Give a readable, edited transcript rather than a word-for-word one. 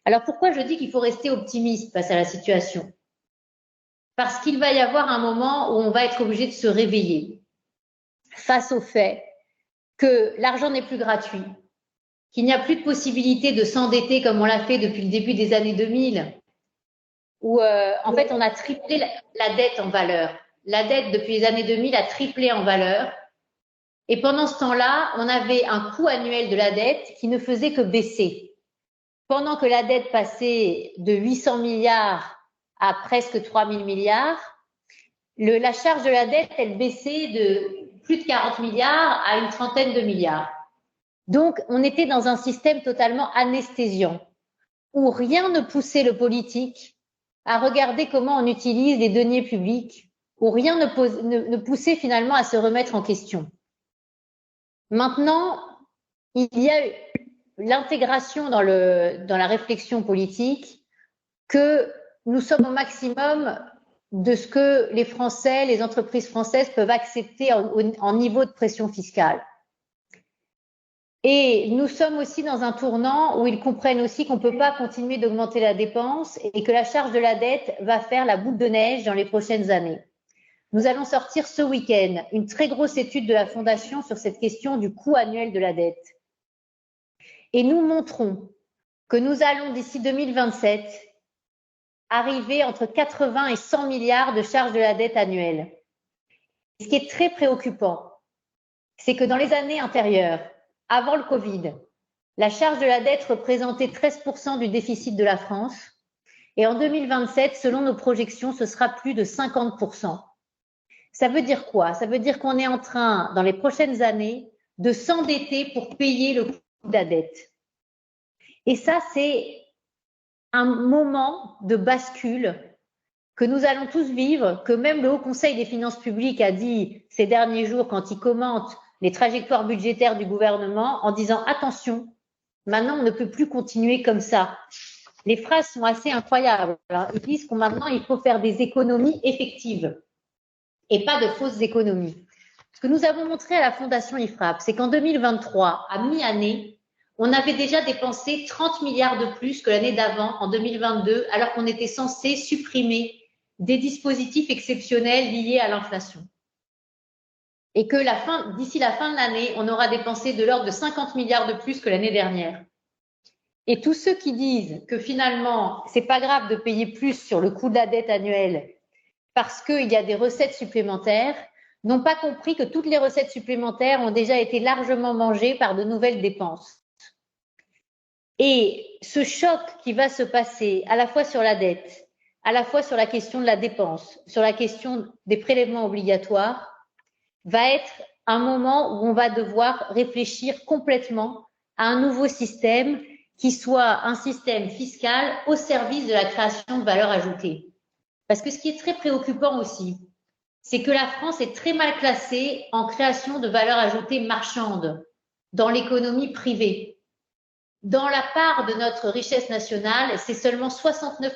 Alors pourquoi je dis qu'il faut rester optimiste face à la situation? Parce qu'il va y avoir un moment où on va être obligé de se réveiller face au fait que l'argent n'est plus gratuit, qu'il n'y a plus de possibilité de s'endetter comme on l'a fait depuis le début des années 2000, où en fait on a triplé la dette en valeur. La dette depuis les années 2000 a triplé en valeur. Et pendant ce temps-là, on avait un coût annuel de la dette qui ne faisait que baisser. Pendant que la dette passait de 800 milliards à presque 3000 milliards, la charge de la dette, elle baissait de plus de 40 milliards à une trentaine de milliards. Donc, on était dans un système totalement anesthésiant, où rien ne poussait le politique à regarder comment on utilise les deniers publics, où rien ne poussait finalement à se remettre en question. Maintenant, il y a l'intégration dans la réflexion politique que nous sommes au maximum de ce que les Français, les entreprises françaises peuvent accepter en niveau de pression fiscale. Et nous sommes aussi dans un tournant où ils comprennent aussi qu'on ne peut pas continuer d'augmenter la dépense et que la charge de la dette va faire la boule de neige dans les prochaines années. Nous allons sortir ce week-end une très grosse étude de la Fondation sur cette question du coût annuel de la dette. Et nous montrons que nous allons d'ici 2027 arriver entre 80 et 100 milliards de charges de la dette annuelle. Ce qui est très préoccupant, c'est que dans les années antérieures, avant le Covid, la charge de la dette représentait 13% du déficit de la France. Et en 2027, selon nos projections, ce sera plus de 50%. Ça veut dire quoi? Ça veut dire qu'on est en train, dans les prochaines années, de s'endetter pour payer le coût de la dette. Et ça, c'est un moment de bascule que nous allons tous vivre, que même le Haut Conseil des finances publiques a dit ces derniers jours quand il commente les trajectoires budgétaires du gouvernement en disant attention, maintenant on ne peut plus continuer comme ça. Les phrases sont assez incroyables. Alors, ils disent qu'on maintenant il faut faire des économies effectives et pas de fausses économies. Ce que nous avons montré à la Fondation IFRAP, c'est qu'en 2023, à mi-année, on avait déjà dépensé 30 milliards de plus que l'année d'avant, en 2022, alors qu'on était censé supprimer des dispositifs exceptionnels liés à l'inflation. Et que d'ici la fin de l'année, on aura dépensé de l'ordre de 50 milliards de plus que l'année dernière. Et tous ceux qui disent que finalement, c'est pas grave de payer plus sur le coût de la dette annuelle parce qu'il y a des recettes supplémentaires, n'ont pas compris que toutes les recettes supplémentaires ont déjà été largement mangées par de nouvelles dépenses. Et ce choc qui va se passer à la fois sur la dette, à la fois sur la question de la dépense, sur la question des prélèvements obligatoires, va être un moment où on va devoir réfléchir complètement à un nouveau système qui soit un système fiscal au service de la création de valeur ajoutée. Parce que ce qui est très préoccupant aussi, c'est que la France est très mal classée en création de valeur ajoutée marchande dans l'économie privée. Dans la part de notre richesse nationale, c'est seulement 69%